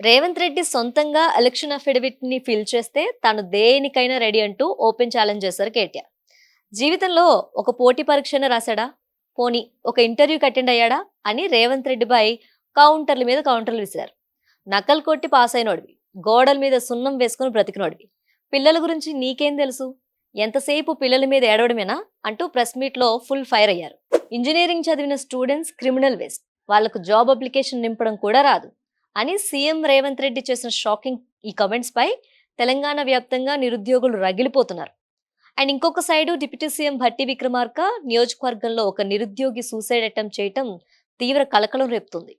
రేవంత్ రెడ్డి సొంతంగా election affidavit ని fill చేస్తే తాను దేనికైనా రెడీ అంటూ ఓపెన్ ఛాలెంజ్ చేశారు కేటీఆర్. జీవితంలో ఒక పోటీ పరీక్షను రాశాడా, పోనీ ఒక ఇంటర్వ్యూకి అటెండ్ అయ్యాడా అని రేవంత్ రెడ్డిపై కౌంటర్ల మీద కౌంటర్లు విసిరారు. నకలు కొట్టి పాస్ అయినోడివి, గోడల మీద సున్నం వేసుకుని బ్రతికినోడివి, పిల్లల గురించి నీకేం తెలుసు, ఎంతసేపు పిల్లల మీద ఏడవడమేనా అంటూ ప్రెస్ మీట్ లో ఫుల్ ఫైర్ అయ్యారు. ఇంజనీరింగ్ చదివిన స్టూడెంట్స్ క్రిమినల్ వేస్ట్, వాళ్లకు జాబ్ అప్లికేషన్ నింపడం కూడా రాదు అని సీఎం రేవంత్ రెడ్డి చేసిన షాకింగ్ ఈ కమెంట్స్ పై తెలంగాణ వ్యాప్తంగా నిరుద్యోగులు రగిలిపోతున్నారు. అండ్ ఇంకొక side deputy CM Bhatti Vikramarka నియోజకవర్గంలో ఒక నిరుద్యోగి సూసైడ్ అటెంప్ట్ చేయటం తీవ్ర కలకలం రేపుతుంది.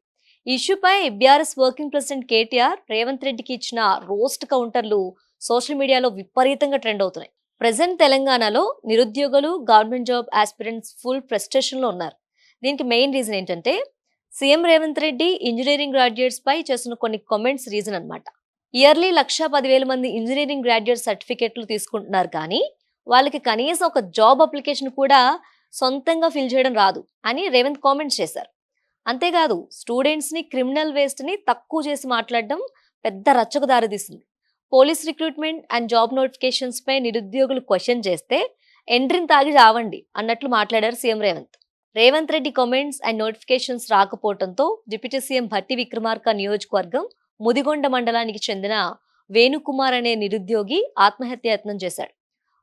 ఈ ఇష్యూపై BRS working president KTR Revanth రెడ్డికి ఇచ్చిన రోస్ట్ కౌంటర్లు సోషల్ మీడియాలో విపరీతంగా ట్రెండ్ అవుతున్నాయి. ప్రెసెంట్ తెలంగాణలో నిరుద్యోగులు government job aspirants full frustration లో ఉన్నారు. దీనికి మెయిన్ రీజన్ ఏంటంటే CM Revanth Reddy engineering graduates పై చేసిన కొన్ని కామెంట్స్ రీజన్ అన్నమాట. ఇయర్లీ 1,10,000 మంది ఇంజనీరింగ్ గ్రాడ్యుయేట్ సర్టిఫికెట్లు తీసుకుంటున్నారు, కానీ వాళ్ళకి కనీసం ఒక జాబ్ అప్లికేషన్ కూడా సొంతంగా ఫిల్ చేయడం రాదు అని రేవంత్ కామెంట్స్ చేశారు. అంతేకాదు స్టూడెంట్స్ ని క్రిమినల్ వేస్ట్ ని తక్కువ చేసి మాట్లాడడం పెద్ద రచ్చకు దారితీస్తుంది. Police recruitment and job notifications పై నిరుద్యోగులు క్వశ్చన్ చేస్తే ఎంట్రీని తాగి రావండి అన్నట్లు మాట్లాడారు CM Revanth Reddy comments and notifications రాకపోవడంతో డిప్యూటీ సీఎం భట్టి విక్రమార్క నియోజకవర్గం ముదిగొండ మండలానికి చెందిన వేణుకుమార్ అనే నిరుద్యోగి ఆత్మహత్య యత్నం చేశాడు.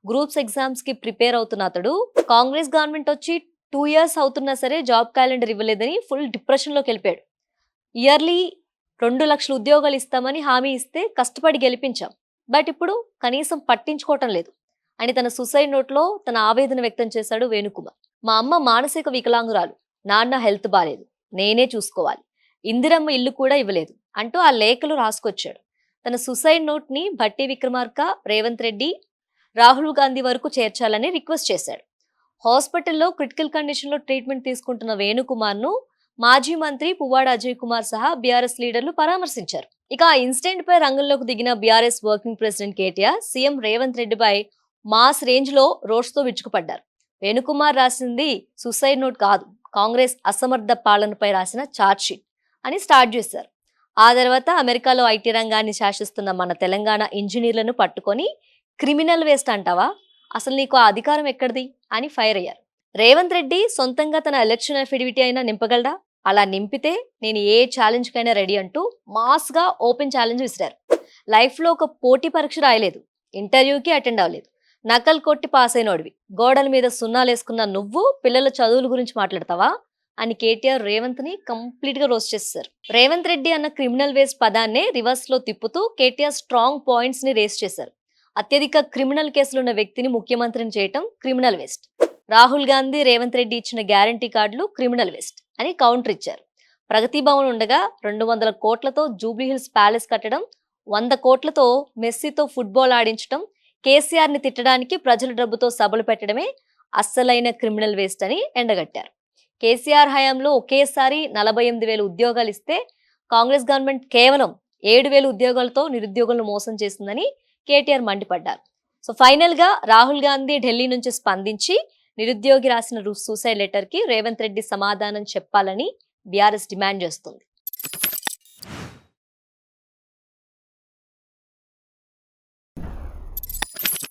గ్రూప్స్ ఎగ్జామ్స్ కి ప్రిపేర్ అవుతున్న అతడు కాంగ్రెస్ గవర్నమెంట్ వచ్చి 2 years అవుతున్నా సరే జాబ్ క్యాలెండర్ ఇవ్వలేదని ఫుల్ డిప్రెషన్ లోకి వెళ్ళిపోయాడు. ఇయర్లీ 2 లక్షల ఉద్యోగాలు ఇస్తామని హామీ ఇస్తే కష్టపడి గెలిపించాం, బట్ ఇప్పుడు కనీసం పట్టించుకోవటం లేదు అని తన సూసైడ్ నోట్ లో తన ఆవేదన వ్యక్తం చేశాడు వేణుకుమార్. మా అమ్మ మానసిక వికలాంగురాలు, నాన్న హెల్త్ బాలేదు, నేనే చూసుకోవాలి, ఇందిరమ్మ ఇల్లు కూడా ఇవ్వలేదు అంటూ ఆ లేఖలు రాసుకొచ్చాడు. తన సూసైడ్ నోట్ ని భట్టి విక్రమార్క రేవంత్ రెడ్డి, రాహుల్ గాంధీ వరకు చేర్చాలని రిక్వెస్ట్ చేశాడు. హాస్పిటల్లో క్రిటికల్ కండిషన్ లో ట్రీట్మెంట్ తీసుకుంటున్న వేణుకుమార్ ను మాజీ మంత్రి పువ్వాడ అజయ్ కుమార్ సహా బీఆర్ఎస్ లీడర్లు పరామర్శించారు. ఇక ఆ ఇన్సిడెంట్ పై రంగంలోకి దిగిన BRS working president KTR CM Revanth రెడ్డిపై మాస్ రేంజ్ లో రోడ్స్ తో విరుచుకుపడ్డారు. వేణుకుమార్ రాసింది సూసైడ్ నోట్ కాదు, కాంగ్రెస్ అసమర్థ పాలనపై రాసిన ఛార్జ్ షీట్ అని స్టార్ట్ చేశారు. ఆ తర్వాత అమెరికాలో ఐటీ రంగాన్ని శాసిస్తున్న మన తెలంగాణ ఇంజనీర్లను పట్టుకొని క్రిమినల్ వేస్ట్ అంటావా, అసలు నీకు ఆ అధికారం ఎక్కడిది అని ఫైర్ అయ్యారు. రేవంత్ రెడ్డి సొంతంగా తన ఎలక్షన్ అఫిడవిటీ అయినా నింపగలడా, అలా నింపితే నేను ఏ ఛాలెంజ్ కైనా రెడీ అంటూ మాస్ గా ఓపెన్ ఛాలెంజ్ విసిరారు. లైఫ్ లో ఒక పోటీ పరీక్ష రాయలేదు, ఇంటర్వ్యూకి అటెండ్ అవ్వలేదు, నకలు కొట్టి పాస్ అయినోడివి, గోడల మీద సున్నాలేసుకున్న నువ్వు పిల్లల చదువుల గురించి మాట్లాడతావా అని కేటీఆర్ రేవంత్ ని కంప్లీట్ గా రోస్ట్ చేశారు. రేవంత్ రెడ్డి అన్న క్రిమినల్ వేస్ట్ పదాన్నే రివర్స్ లో తిప్పుతూ కేటీఆర్ స్ట్రాంగ్ పాయింట్స్ ని రేస్ చేశారు. అత్యధిక క్రిమినల్ కేసులున్న వ్యక్తిని ముఖ్యమంత్రిని చేయటం క్రిమినల్ వేస్ట్, రాహుల్ గాంధీ రేవంత్ రెడ్డి ఇచ్చిన గ్యారంటీ కార్డులు క్రిమినల్ వేస్ట్ అని కౌంటర్ ఇచ్చారు. ప్రగతి భవన్ ఉండగా 200 కోట్లతో జూబ్లీహిల్స్ ప్యాలెస్ కట్టడం, 100 కోట్లతో మెస్సీతో ఫుట్బాల్ ఆడించడం, కేసీఆర్ ని తిట్టడానికి ప్రజల డబ్బుతో సభలు పెట్టడమే అస్సలైన క్రిమినల్ వేస్ట్ అని ఎండగట్టారు. కేసీఆర్ హయాంలో ఒకేసారి 48,000 ఉద్యోగాలు ఇస్తే కాంగ్రెస్ గవర్నమెంట్ కేవలం 7,000 ఉద్యోగాలతో నిరుద్యోగులను మోసం చేసిందని కేటీఆర్ మండిపడ్డారు. సో ఫైనల్ గా రాహుల్ గాంధీ ఢిల్లీ నుంచి స్పందించి నిరుద్యోగి రాసిన సూసైడ్ లెటర్ కి రేవంత్ రెడ్డి సమాధానం చెప్పాలని బీఆర్ఎస్ డిమాండ్ చేస్తుంది.